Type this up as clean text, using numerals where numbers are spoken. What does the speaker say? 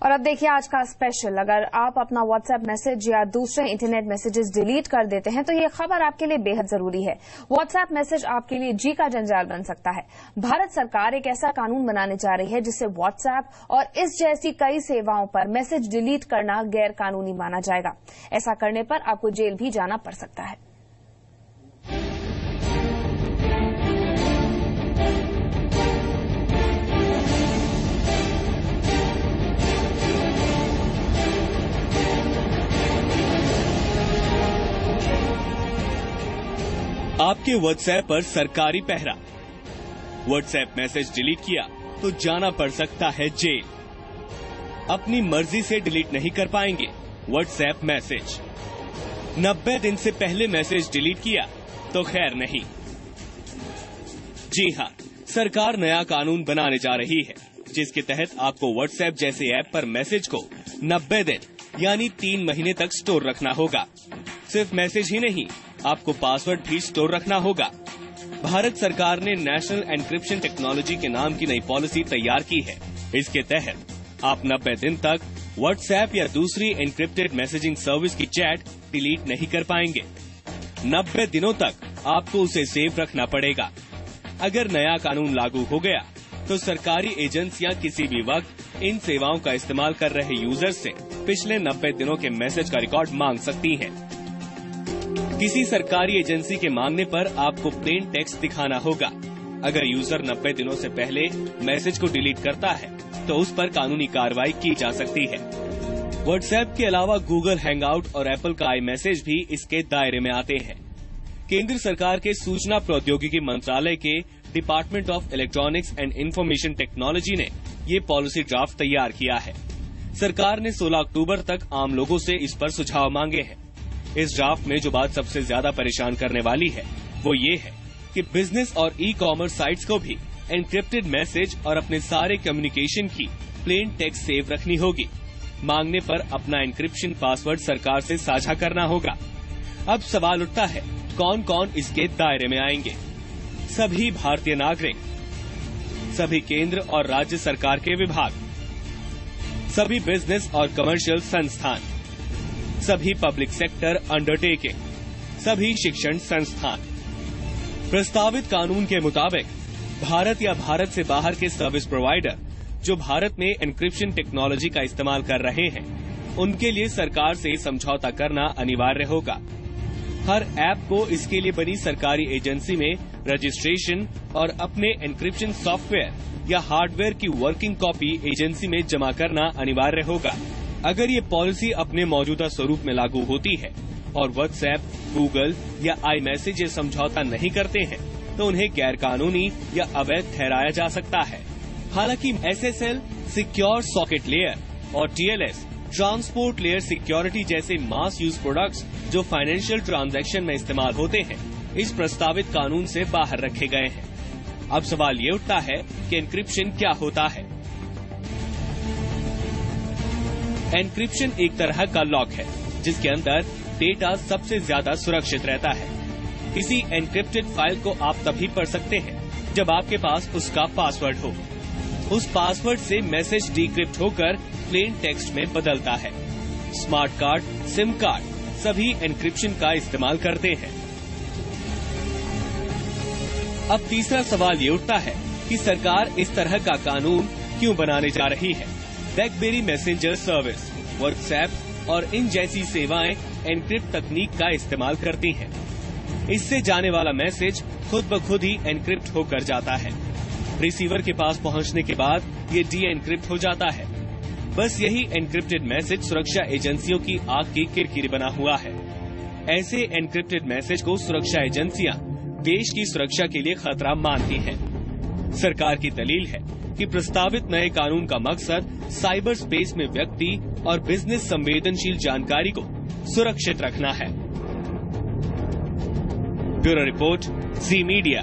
और अब देखिए आज का स्पेशल। अगर आप अपना व्हाट्सएप मैसेज या दूसरे इंटरनेट मैसेजेस डिलीट कर देते हैं तो ये खबर आपके लिए बेहद जरूरी है। व्हाट्सएप मैसेज आपके लिए जी का जंजाल बन सकता है। भारत सरकार एक ऐसा कानून बनाने जा रही है जिससे व्हाट्सएप और इस जैसी कई सेवाओं पर मैसेज डिलीट करना गैर कानूनी माना जाएगा। ऐसा करने पर आपको जेल भी जाना पड़ सकता है। आपके व्हाट्सएप पर सरकारी पहरा। व्हाट्सएप मैसेज डिलीट किया तो जाना पड़ सकता है जेल। अपनी मर्जी से डिलीट नहीं कर पाएंगे व्हाट्सएप मैसेज। 90 दिन से पहले मैसेज डिलीट किया तो खैर नहीं। जी हां, सरकार नया कानून बनाने जा रही है जिसके तहत आपको व्हाट्सएप जैसे ऐप पर मैसेज को 90 दिन यानी 3 महीने तक स्टोर रखना होगा। सिर्फ मैसेज ही नहीं, आपको पासवर्ड भी स्टोर रखना होगा। भारत सरकार ने नेशनल एन्क्रिप्शन टेक्नोलॉजी के नाम की नई पॉलिसी तैयार की है। इसके तहत आप 90 दिन तक व्हाट्सएप या दूसरी एन्क्रिप्टेड मैसेजिंग सर्विस की चैट डिलीट नहीं कर पाएंगे। 90 दिनों तक आपको उसे सेव रखना पड़ेगा। अगर नया कानून लागू हो गया तो सरकारी एजेंसियां किसी भी वक्त इन सेवाओं का इस्तेमाल कर रहे यूजर से पिछले 90 दिनों के मैसेज का रिकॉर्ड मांग सकती हैं। किसी सरकारी एजेंसी के मांगने पर आपको प्लेन टेक्स्ट दिखाना होगा। अगर यूजर 90 दिनों से पहले मैसेज को डिलीट करता है तो उस पर कानूनी कार्रवाई की जा सकती है। व्हाट्सएप के अलावा गूगल हैंगआउट और एप्पल का आई मैसेज भी इसके दायरे में आते हैं। केंद्र सरकार के सूचना प्रौद्योगिकी मंत्रालय के department of electronics and information technology ने ये पॉलिसी ड्राफ्ट तैयार किया है। सरकार ने 16 अक्टूबर तक आम लोगों से इस पर सुझाव मांगे हैं। इस ड्राफ्ट में जो बात सबसे ज्यादा परेशान करने वाली है वो ये है कि बिजनेस और ई कॉमर्स साइट्स को भी एन्क्रिप्टेड मैसेज और अपने सारे कम्युनिकेशन की प्लेन टेक्स्ट सेव रखनी होगी। मांगने पर अपना एन्क्रिप्शन पासवर्ड सरकार से साझा करना होगा। अब सवाल उठता है, कौन कौन इसके दायरे में आएंगे? सभी भारतीय नागरिक, सभी केंद्र और राज्य सरकार के विभाग, सभी बिजनेस और कमर्शियल संस्थान, सभी पब्लिक सेक्टर अंडरटेकिंग, सभी शिक्षण संस्थान। प्रस्तावित कानून के मुताबिक भारत या भारत से बाहर के सर्विस प्रोवाइडर जो भारत में एन्क्रिप्शन टेक्नोलॉजी का इस्तेमाल कर रहे हैं, उनके लिए सरकार से समझौता करना अनिवार्य होगा। हर ऐप को इसके लिए बनी सरकारी एजेंसी में रजिस्ट्रेशन और अपने एन्क्रिप्शन सॉफ्टवेयर या हार्डवेयर की वर्किंग कॉपी एजेंसी में जमा करना अनिवार्य होगा। अगर ये पॉलिसी अपने मौजूदा स्वरूप में लागू होती है और व्हाट्सएप, गूगल या आई मैसेज ये समझौता नहीं करते हैं तो उन्हें गैर कानूनी या अवैध ठहराया जा सकता है। हालांकि एसएसएल, सिक्योर सॉकेट लेयर और टीएलएस, ट्रांसपोर्ट लेयर सिक्योरिटी जैसे मास यूज प्रोडक्ट्स जो फाइनेंशियल ट्रांजैक्शन में इस्तेमाल होते हैं, इस प्रस्तावित कानून से बाहर रखे गए हैं। अब सवाल ये उठता है कि एन्क्रिप्शन क्या होता है? एन्क्रिप्शन एक तरह का लॉक है जिसके अंदर डेटा सबसे ज्यादा सुरक्षित रहता है। किसी एन्क्रिप्टेड फाइल को आप तभी पढ़ सकते हैं जब आपके पास उसका पासवर्ड हो। उस पासवर्ड से मैसेज डिक्रिप्ट होकर प्लेन टेक्स्ट में बदलता है। स्मार्ट कार्ड, सिम कार्ड सभी एन्क्रिप्शन का इस्तेमाल करते हैं। अब तीसरा सवाल ये उठता है कि सरकार इस तरह का कानून क्यों बनाने जा रही है? ब्लैकबेरी मैसेंजर सर्विस, व्हाट्सएप और इन जैसी सेवाएं एन्क्रिप्ट तकनीक का इस्तेमाल करती हैं। इससे जाने वाला मैसेज खुद ब खुद ही एन्क्रिप्ट होकर जाता है। रिसीवर के पास पहुंचने के बाद ये डी एन्क्रिप्ट हो जाता है। बस यही एन्क्रिप्टेड मैसेज सुरक्षा एजेंसियों की आग की किरकिरी बना हुआ है। ऐसे एन्क्रिप्टेड मैसेज को सुरक्षा एजेंसियां देश की सुरक्षा के लिए खतरा मानती हैं। सरकार की दलील है कि प्रस्तावित नए कानून का मकसद साइबर स्पेस में व्यक्ति और बिजनेस संवेदनशील जानकारी को सुरक्षित रखना है। ब्यूरो रिपोर्ट, जी मीडिया।